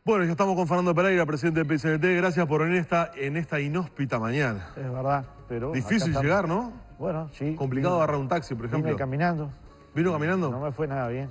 Bueno, ya estamos con Fernando Pereira, presidente del PCNT. Gracias por venir en esta inhóspita mañana. Es verdad, pero... Difícil llegar, ¿no? Bueno, sí. Complicado agarrar un taxi, por ejemplo. Vine caminando. ¿Vino caminando? No me fue nada bien.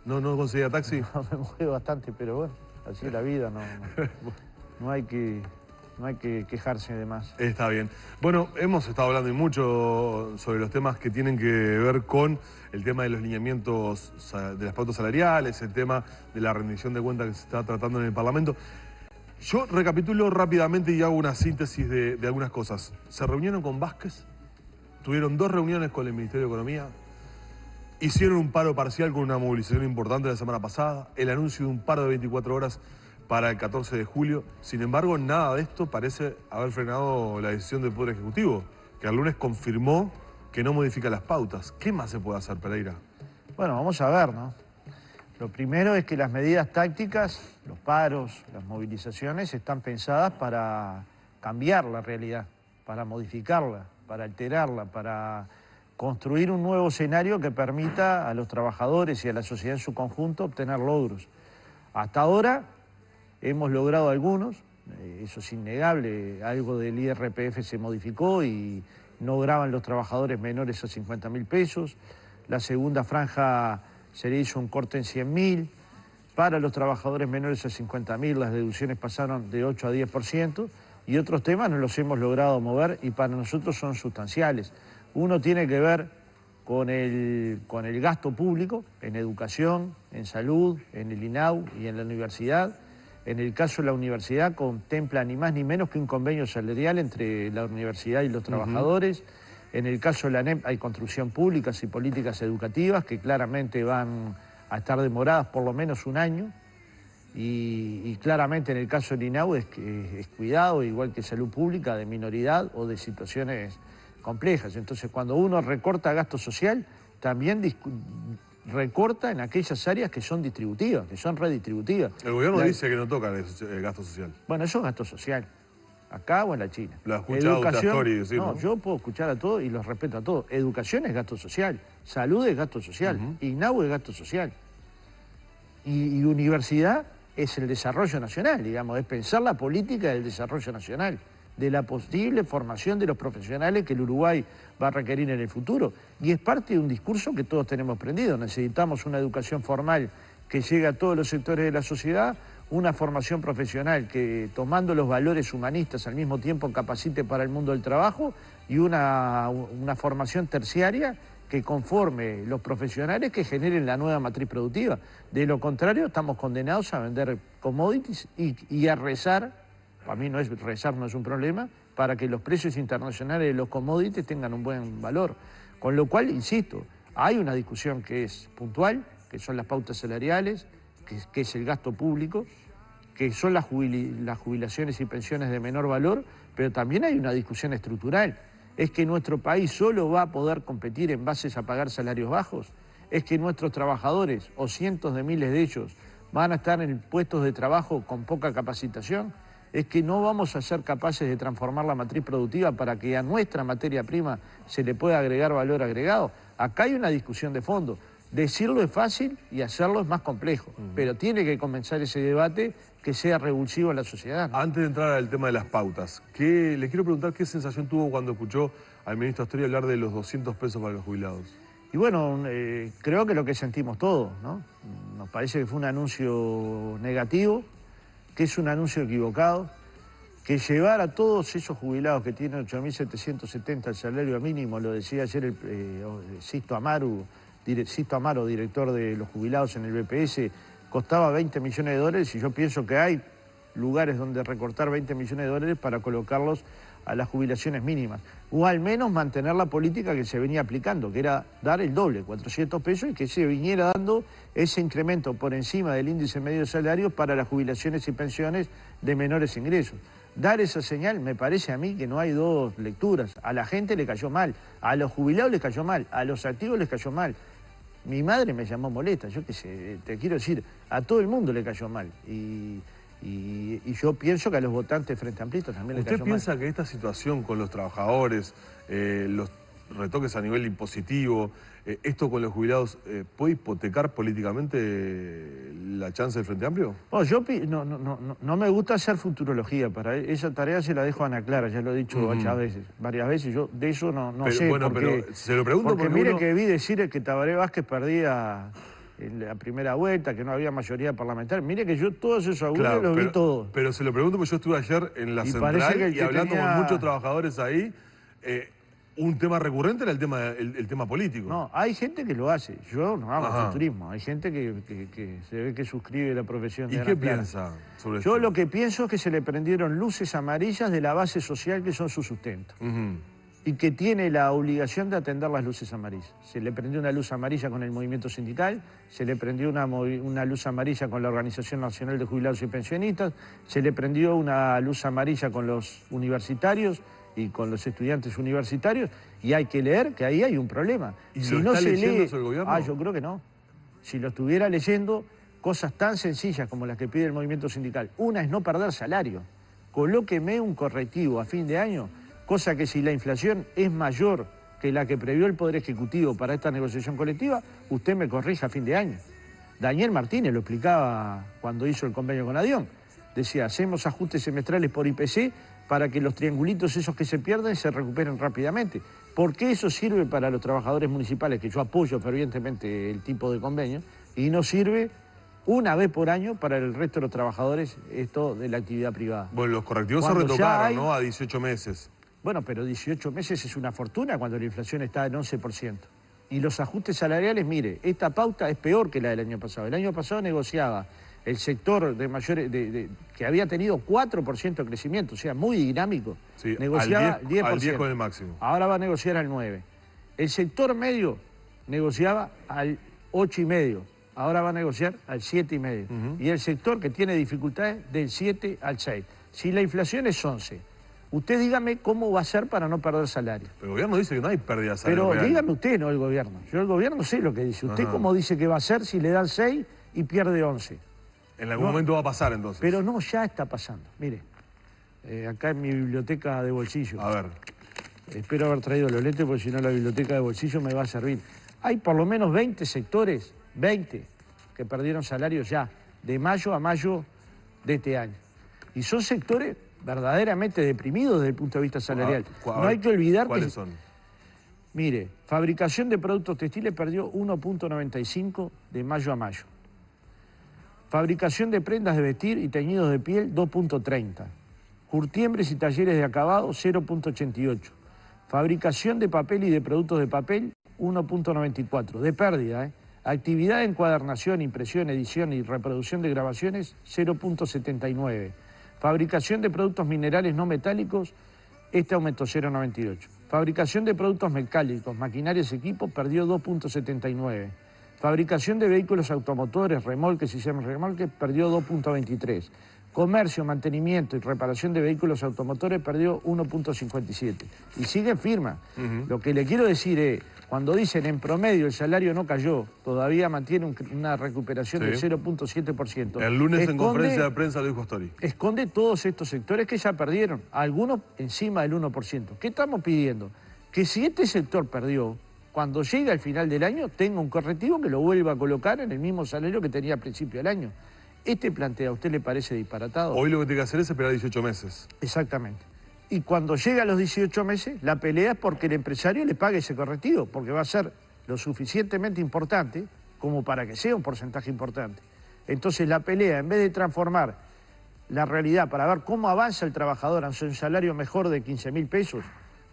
¿No conseguía taxi? No, me mojé bastante, pero bueno, así es la vida, no hay que quejarse de más. Está bien. Bueno, hemos estado hablando y mucho sobre los temas que tienen que ver con el tema de los lineamientos de las pautas salariales, el tema de la rendición de cuentas que se está tratando en el Parlamento. Yo recapitulo rápidamente y hago una síntesis de algunas cosas. Se reunieron con Vázquez, tuvieron 2 reuniones con el Ministerio de Economía, hicieron un paro parcial con una movilización importante la semana pasada, el anuncio de un paro de 24 horas para el 14 de julio. Sin embargo, nada de esto parece haber frenado la decisión del Poder Ejecutivo, que el lunes confirmó que no modifica las pautas. ¿Qué más se puede hacer, Pereira? Bueno, vamos a ver, ¿no? Lo primero es que las medidas tácticas, los paros, las movilizaciones, están pensadas para cambiar la realidad, para modificarla, para alterarla, para construir un nuevo escenario que permita a los trabajadores y a la sociedad en su conjunto obtener logros. Hasta ahora hemos logrado algunos, eso es innegable, algo del IRPF se modificó y no graban los trabajadores menores a 50.000 pesos, la segunda franja se le hizo un corte en 100.000, para los trabajadores menores a 50.000 las deducciones pasaron de 8 a 10% y otros temas no los hemos logrado mover y para nosotros son sustanciales. Uno tiene que ver con el gasto público en educación, en salud, en el INAU y en la universidad. En el caso de la universidad contempla ni más ni menos que un convenio salarial entre la universidad y los trabajadores. En el caso de la ANEP hay construcción públicas y políticas educativas que claramente van a estar demoradas por lo menos un año. Y claramente en el caso del INAU es cuidado, igual que salud pública, de minoridad o de situaciones complejas. Entonces, cuando uno recorta gasto social, también recorta en aquellas áreas que son distributivas, que son redistributivas. El gobierno dice que no toca el gasto social. Bueno, eso es gasto social, acá o en la China. Lo ha escuchado usted a Story decir, ¿no? Yo puedo escuchar a todos y los respeto a todos. Educación es gasto social, salud es gasto social, INAU es gasto social. Y universidad es el desarrollo nacional, digamos, es pensar la política del desarrollo nacional, de la posible formación de los profesionales que el Uruguay va a requerir en el futuro. Y es parte de un discurso que todos tenemos prendido. Necesitamos una educación formal que llegue a todos los sectores de la sociedad, una formación profesional que, tomando los valores humanistas, al mismo tiempo capacite para el mundo del trabajo y una formación terciaria que conforme los profesionales que generen la nueva matriz productiva. De lo contrario, estamos condenados a vender commodities y a rezar. Para mí rezar no es un problema, para que los precios internacionales de los commodities tengan un buen valor. Con lo cual, insisto, hay una discusión que es puntual, que son las pautas salariales, que es el gasto público, que son las jubilaciones y pensiones de menor valor, pero también hay una discusión estructural. ¿Es que nuestro país solo va a poder competir en base a pagar salarios bajos? ¿Es que nuestros trabajadores, o cientos de miles de ellos, van a estar en puestos de trabajo con poca capacitación? ¿Es que no vamos a ser capaces de transformar la matriz productiva para que a nuestra materia prima se le pueda agregar valor agregado? Acá hay una discusión de fondo. Decirlo es fácil y hacerlo es más complejo, pero tiene que comenzar ese debate que sea revulsivo en la sociedad. Antes de entrar al tema de las pautas, le quiero preguntar qué sensación tuvo cuando escuchó al ministro Story hablar de los 200 pesos para los jubilados. Y bueno, creo que lo que sentimos todos, ¿no? Nos parece que fue un anuncio negativo, que es un anuncio equivocado, que llevar a todos esos jubilados que tienen 8.770 el salario mínimo, lo decía ayer Sisto Amaro, director de los jubilados en el BPS, costaba $20 millones y yo pienso que hay lugares donde recortar $20 millones para colocarlos a las jubilaciones mínimas, o al menos mantener la política que se venía aplicando, que era dar el doble, 400 pesos, y que se viniera dando ese incremento por encima del índice medio de salarios para las jubilaciones y pensiones de menores ingresos. Dar esa señal, me parece a mí que no hay dos lecturas. A la gente le cayó mal, a los jubilados les cayó mal, a los activos les cayó mal. Mi madre me llamó molesta, yo qué sé, te quiero decir, a todo el mundo le cayó mal. Y yo pienso que a los votantes de Frente Amplista también les cayó mal. ¿Usted piensa que esta situación con los trabajadores, los retoques a nivel impositivo, esto con los jubilados, puede hipotecar políticamente la chance del Frente Amplio? No, no me gusta hacer futurología. Para esa tarea se la dejo a Ana Clara, ya lo he dicho varias veces. Yo de eso no sé. Bueno, porque, pero se lo pregunto porque mire que vi decir que Tabaré Vázquez perdía en la primera vuelta, que no había mayoría parlamentaria. Mire que yo todos esos augurios los vi todos. Pero se lo pregunto porque yo estuve ayer en la central y hablando con muchos trabajadores ahí. Un tema recurrente era el tema político. No, hay gente que lo hace. Yo no hago futurismo. Hay gente que se ve que suscribe la profesión de Ana Clara. ¿Y qué piensa sobre esto? Yo lo que pienso es que se le prendieron luces amarillas de la base social que son su sustento. Y que tiene la obligación de atender las luces amarillas. Se le prendió una luz amarilla con el movimiento sindical, se le prendió una luz amarilla con la Organización Nacional de Jubilados y Pensionistas, se le prendió una luz amarilla con los universitarios y con los estudiantes universitarios, y hay que leer que ahí hay un problema. ¿Y si lo está leyendo eso el gobierno? Yo creo que no. Si lo estuviera leyendo, cosas tan sencillas como las que pide el movimiento sindical. Una es no perder salario. Colóqueme un correctivo a fin de año, cosa que si la inflación es mayor que la que previó el Poder Ejecutivo para esta negociación colectiva, usted me corrija a fin de año. Daniel Martínez lo explicaba cuando hizo el convenio con Adión. Decía, hacemos ajustes semestrales por IPC para que los triangulitos esos que se pierden se recuperen rápidamente. Porque eso sirve para los trabajadores municipales, que yo apoyo fervientemente el tipo de convenio, y no sirve una vez por año para el resto de los trabajadores esto de la actividad privada. Bueno, los correctivos se retocaron, ¿no? A 18 meses. Bueno, pero 18 meses es una fortuna cuando la inflación está en 11%. Y los ajustes salariales, mire, esta pauta es peor que la del año pasado. El año pasado negociaba el sector de mayores que había tenido 4% de crecimiento, o sea, muy dinámico, sí, negociaba al 10%. Al 10 con el máximo. Ahora va a negociar al 9%. El sector medio negociaba al 8,5%. Ahora va a negociar al 7,5%. Y el sector que tiene dificultades del 7 al 6%. Si la inflación es 11%, usted dígame cómo va a ser para no perder salario. Pero el gobierno dice que no hay pérdida de salario. Pero dígame usted, no el gobierno. Yo el gobierno sé lo que dice. ¿Usted cómo dice que va a ser si le dan 6 y pierde 11? En algún momento va a pasar entonces. Pero no, ya está pasando. Mire, acá en mi biblioteca de bolsillo. A ver. Espero haber traído los lentes porque si no la biblioteca de bolsillo me va a servir. Hay por lo menos 20 sectores, 20, que perdieron salarios ya, de mayo a mayo de este año. Y son sectores verdaderamente deprimidos desde el punto de vista salarial. No hay que olvidar ¿Cuáles son? Mire, fabricación de productos textiles perdió 1,95 de mayo a mayo. Fabricación de prendas de vestir y teñidos de piel, 2,30. Curtiembres y talleres de acabado, 0,88. Fabricación de papel y de productos de papel, 1,94. De pérdida, Actividad de encuadernación, impresión, edición y reproducción de grabaciones, 0,79. Fabricación de productos minerales no metálicos, este aumentó 0,98. Fabricación de productos metálicos, maquinarias y equipos, perdió 2,79. Fabricación de vehículos automotores, remolques y semirremolques, perdió 2,23. Comercio, mantenimiento y reparación de vehículos automotores perdió 1,57. Y sigue firma. Lo que le quiero decir es, cuando dicen en promedio el salario no cayó, todavía mantiene una recuperación del 0,7%. El lunes en conferencia de prensa lo dijo Astori. Esconde todos estos sectores que ya perdieron, algunos encima del 1%. ¿Qué estamos pidiendo? Que si este sector perdió, cuando llegue al final del año, tenga un correctivo que lo vuelva a colocar en el mismo salario que tenía al principio del año. ¿Este planteo a usted le parece disparatado? Hoy lo que tiene que hacer es esperar 18 meses. Exactamente. Y cuando llega a los 18 meses, la pelea es porque el empresario le pague ese correctivo, porque va a ser lo suficientemente importante como para que sea un porcentaje importante. Entonces la pelea, en vez de transformar la realidad para ver cómo avanza el trabajador hacia un salario mejor de 15.000 pesos,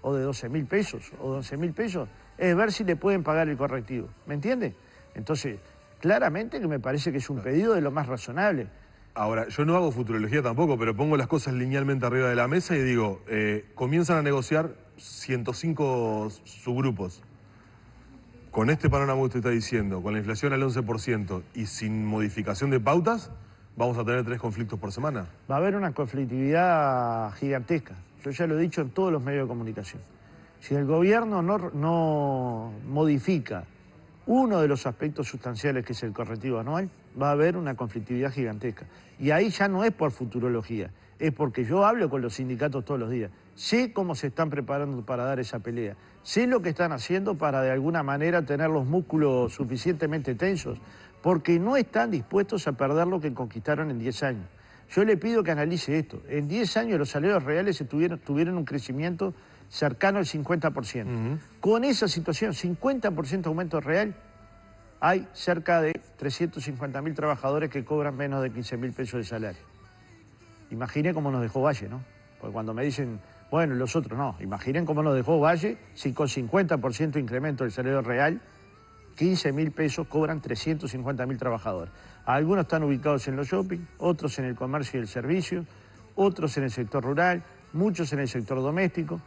o de 12.000 pesos, o 11.000 pesos, es ver si le pueden pagar el correctivo. ¿Me entiende? Entonces, claramente que me parece que es un pedido de lo más razonable. Ahora, yo no hago futurología tampoco, pero pongo las cosas linealmente arriba de la mesa y digo, comienzan a negociar 105 subgrupos. Con este panorama que usted está diciendo, con la inflación al 11% y sin modificación de pautas, vamos a tener 3 conflictos por semana. Va a haber una conflictividad gigantesca. Yo ya lo he dicho en todos los medios de comunicación. Si el gobierno no modifica uno de los aspectos sustanciales, que es el correctivo anual, va a haber una conflictividad gigantesca. Y ahí ya no es por futurología, es porque yo hablo con los sindicatos todos los días. Sé cómo se están preparando para dar esa pelea. Sé lo que están haciendo para de alguna manera tener los músculos suficientemente tensos porque no están dispuestos a perder lo que conquistaron en 10 años. Yo le pido que analice esto. En 10 años los salarios reales tuvieron un crecimiento cercano al 50%. Con esa situación, 50% aumento real, hay cerca de 350.000 trabajadores que cobran menos de 15.000 pesos de salario. Imaginen cómo nos dejó Valle, ¿no? Porque cuando me dicen, bueno, los otros no, imaginen cómo nos dejó Valle si con 50% incremento del salario real, 15.000 pesos cobran 350.000 trabajadores. Algunos están ubicados en los shopping, otros en el comercio y el servicio, otros en el sector rural, muchos en el sector doméstico.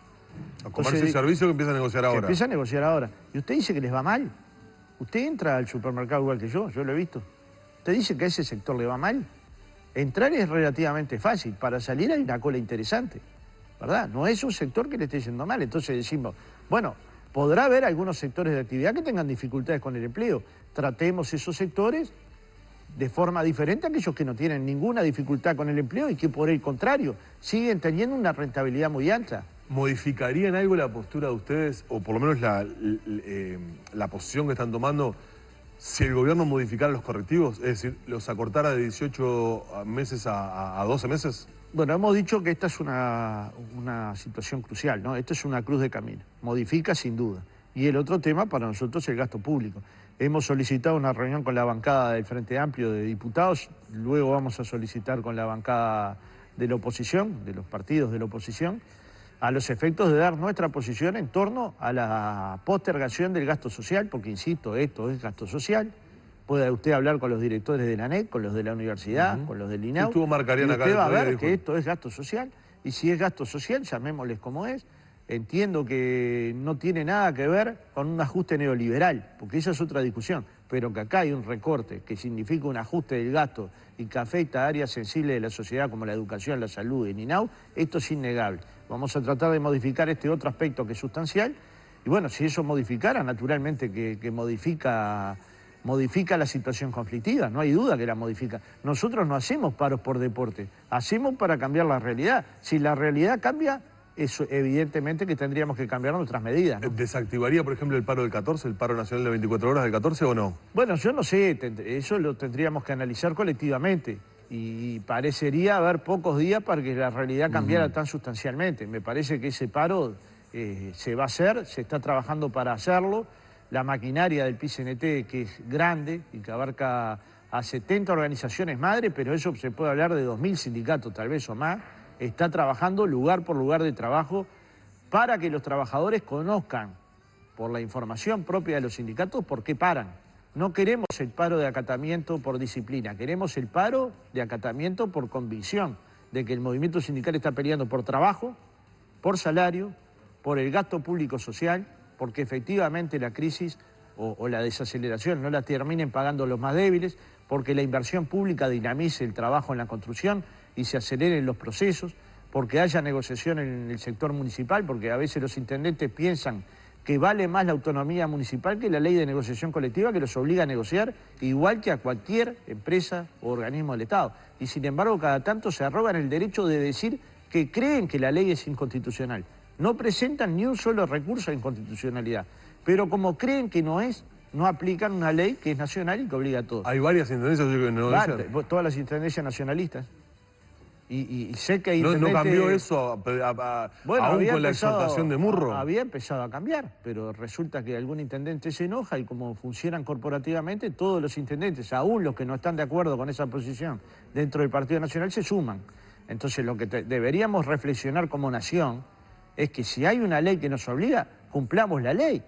El comercio y servicio que empieza a negociar ahora. Empieza a negociar ahora. Y usted dice que les va mal. Usted entra al supermercado igual que yo lo he visto. Usted dice que a ese sector le va mal. Entrar es relativamente fácil, para salir hay una cola interesante, ¿verdad? No es un sector que le esté yendo mal. Entonces decimos, bueno, podrá haber algunos sectores de actividad que tengan dificultades con el empleo. Tratemos esos sectores de forma diferente a aquellos que no tienen ninguna dificultad con el empleo y que por el contrario siguen teniendo una rentabilidad muy alta. ¿Modificarían algo la postura de ustedes, o por lo menos la posición que están tomando, si el gobierno modificara los correctivos? Es decir, los acortara de 18 meses a 12 meses. Bueno, hemos dicho que esta es una situación crucial, ¿no? Esto es una cruz de camino. Modifica sin duda. Y el otro tema para nosotros es el gasto público. Hemos solicitado una reunión con la bancada del Frente Amplio de Diputados, luego vamos a solicitar con la bancada de la oposición, de los partidos de la oposición, a los efectos de dar nuestra posición en torno a la postergación del gasto social, porque insisto, esto es gasto social. Puede usted hablar con los directores de la ANEC, con los de la universidad, con los del INAU, y usted va a ver que esto es gasto social, y si es gasto social, llamémosles como es. Entiendo que no tiene nada que ver con un ajuste neoliberal, porque esa es otra discusión, pero que acá hay un recorte que significa un ajuste del gasto y que afecta a áreas sensibles de la sociedad como la educación, la salud, el INAU, esto es innegable. Vamos a tratar de modificar este otro aspecto que es sustancial, y bueno, si eso modificara, naturalmente que modifica la situación conflictiva, no hay duda que la modifica. Nosotros no hacemos paros por deporte, hacemos para cambiar la realidad. Si la realidad cambia, eso evidentemente que tendríamos que cambiar nuestras medidas, ¿no? ¿Desactivaría, por ejemplo, el paro del 14, el paro nacional de 24 horas del 14 o no? Bueno, yo no sé, eso lo tendríamos que analizar colectivamente y parecería haber pocos días para que la realidad cambiara tan sustancialmente. Me parece que ese paro se va a hacer, se está trabajando para hacerlo. La maquinaria del PIT-CNT, que es grande y que abarca a 70 organizaciones madres, pero eso se puede hablar de 2.000 sindicatos tal vez o más, está trabajando lugar por lugar de trabajo para que los trabajadores conozcan por la información propia de los sindicatos por qué paran. No queremos el paro de acatamiento por disciplina, queremos el paro de acatamiento por convicción de que el movimiento sindical está peleando por trabajo, por salario, por el gasto público social, porque efectivamente la crisis o la desaceleración no la terminen pagando los más débiles, porque la inversión pública dinamice el trabajo en la construcción y se aceleren los procesos, porque haya negociación en el sector municipal, porque a veces los intendentes piensan que vale más la autonomía municipal que la ley de negociación colectiva que los obliga a negociar igual que a cualquier empresa o organismo del Estado. Y sin embargo, cada tanto se arrogan el derecho de decir que creen que la ley es inconstitucional. No presentan ni un solo recurso a inconstitucionalidad, pero como creen que no es, no aplican una ley que es nacional y que obliga a todos. Hay varias intendencias que no todas las intendencias nacionalistas. Y sé que hay intendentes... ¿No cambió eso aún con la exhortación de Murro? Había empezado a cambiar, pero resulta que algún intendente se enoja y como funcionan corporativamente, todos los intendentes, aún los que no están de acuerdo con esa posición dentro del Partido Nacional, se suman. Entonces lo que deberíamos reflexionar como nación es que si hay una ley que nos obliga, cumplamos la ley.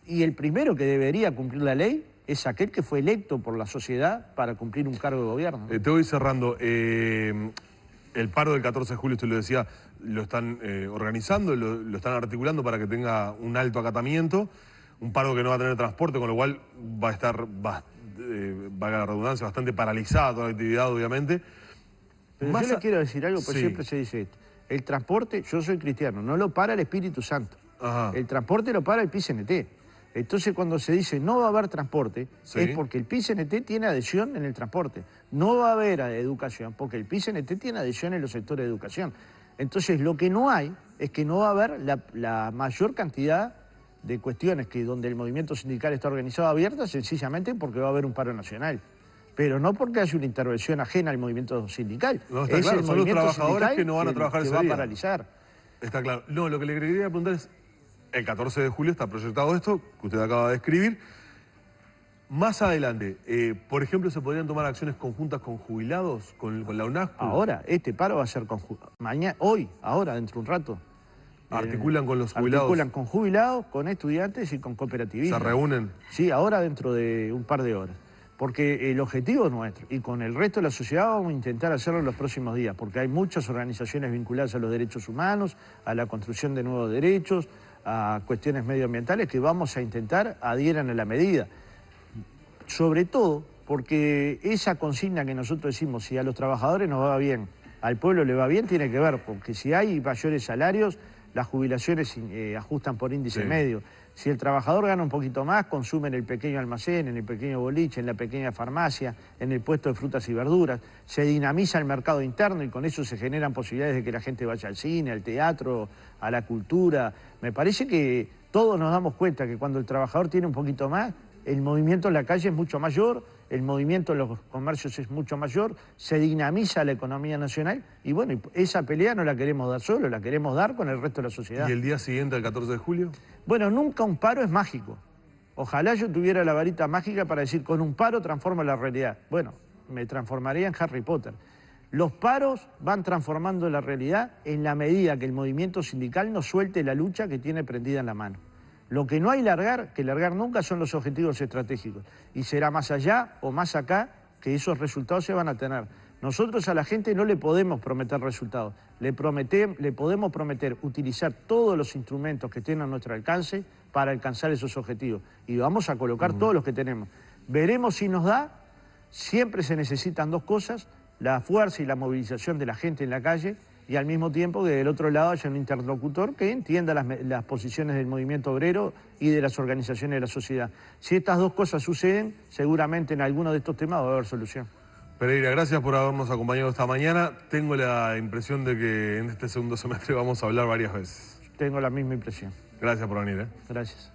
Y el primero que debería cumplir la ley es aquel que fue electo por la sociedad para cumplir un cargo de gobierno. Te voy cerrando. El paro del 14 de julio, usted lo decía, lo están organizando, lo están articulando para que tenga un alto acatamiento, un paro que no va a tener transporte, con lo cual va a estar, valga la redundancia, bastante paralizada toda la actividad, obviamente. Pero yo le quiero decir algo, pues siempre se dice esto. El transporte, yo soy cristiano, no lo para el Espíritu Santo. Ajá. El transporte lo para el PIT-CNT. Entonces cuando se dice no va a haber transporte, es porque el PIT-CNT tiene adhesión en el transporte. No va a haber educación porque el PIT-CNT tiene adhesión en los sectores de educación. Entonces lo que no hay es que no va a haber la mayor cantidad de cuestiones que donde el movimiento sindical está organizado abierta, sencillamente porque va a haber un paro nacional. Pero no porque haya una intervención ajena al movimiento sindical. No, está claro, el son los movimiento trabajadores sindical que no van a trabajar que ese va a día. paralizar. Está claro. No, lo que le quería preguntar es, el 14 de julio está proyectado esto, que usted acaba de escribir. Más adelante, por ejemplo, ¿se podrían tomar acciones conjuntas con jubilados, con la UNASPU? Ahora, este paro va a ser mañana, hoy, ahora, dentro de un rato. ¿Articulan con los jubilados? Articulan con jubilados, con estudiantes y con cooperativistas. ¿Se reúnen? Sí, ahora dentro de un par de horas. Porque el objetivo es nuestro, y con el resto de la sociedad vamos a intentar hacerlo en los próximos días, porque hay muchas organizaciones vinculadas a los derechos humanos, a la construcción de nuevos derechos, a cuestiones medioambientales que vamos a intentar adhieran a la medida. Sobre todo porque esa consigna que nosotros decimos, si a los trabajadores nos va bien, al pueblo le va bien, tiene que ver, porque si hay mayores salarios, las jubilaciones ajustan por índice medio. Si el trabajador gana un poquito más, consume en el pequeño almacén, en el pequeño boliche, en la pequeña farmacia, en el puesto de frutas y verduras, se dinamiza el mercado interno y con eso se generan posibilidades de que la gente vaya al cine, al teatro, a la cultura. Me parece que todos nos damos cuenta que cuando el trabajador tiene un poquito más, el movimiento en la calle es mucho mayor, el movimiento en los comercios es mucho mayor, se dinamiza la economía nacional y bueno, esa pelea no la queremos dar solo, la queremos dar con el resto de la sociedad. ¿Y el día siguiente, el 14 de julio? Bueno, nunca un paro es mágico. Ojalá yo tuviera la varita mágica para decir, con un paro transforma la realidad. Bueno, me transformaría en Harry Potter. Los paros van transformando la realidad en la medida que el movimiento sindical no suelte la lucha que tiene prendida en la mano. Lo que no hay que largar nunca son los objetivos estratégicos. Y será más allá o más acá que esos resultados se van a tener. Nosotros a la gente no le podemos prometer resultados. Le podemos prometer utilizar todos los instrumentos que tienen a nuestro alcance para alcanzar esos objetivos. Y vamos a colocar todos los que tenemos. Veremos si nos da. Siempre se necesitan dos cosas, la fuerza y la movilización de la gente en la calle, y al mismo tiempo que del otro lado haya un interlocutor que entienda las posiciones del movimiento obrero y de las organizaciones de la sociedad. Si estas dos cosas suceden, seguramente en alguno de estos temas va a haber solución. Pereira, gracias por habernos acompañado esta mañana. Tengo la impresión de que en este segundo semestre vamos a hablar varias veces. Tengo la misma impresión. Gracias por venir. Gracias.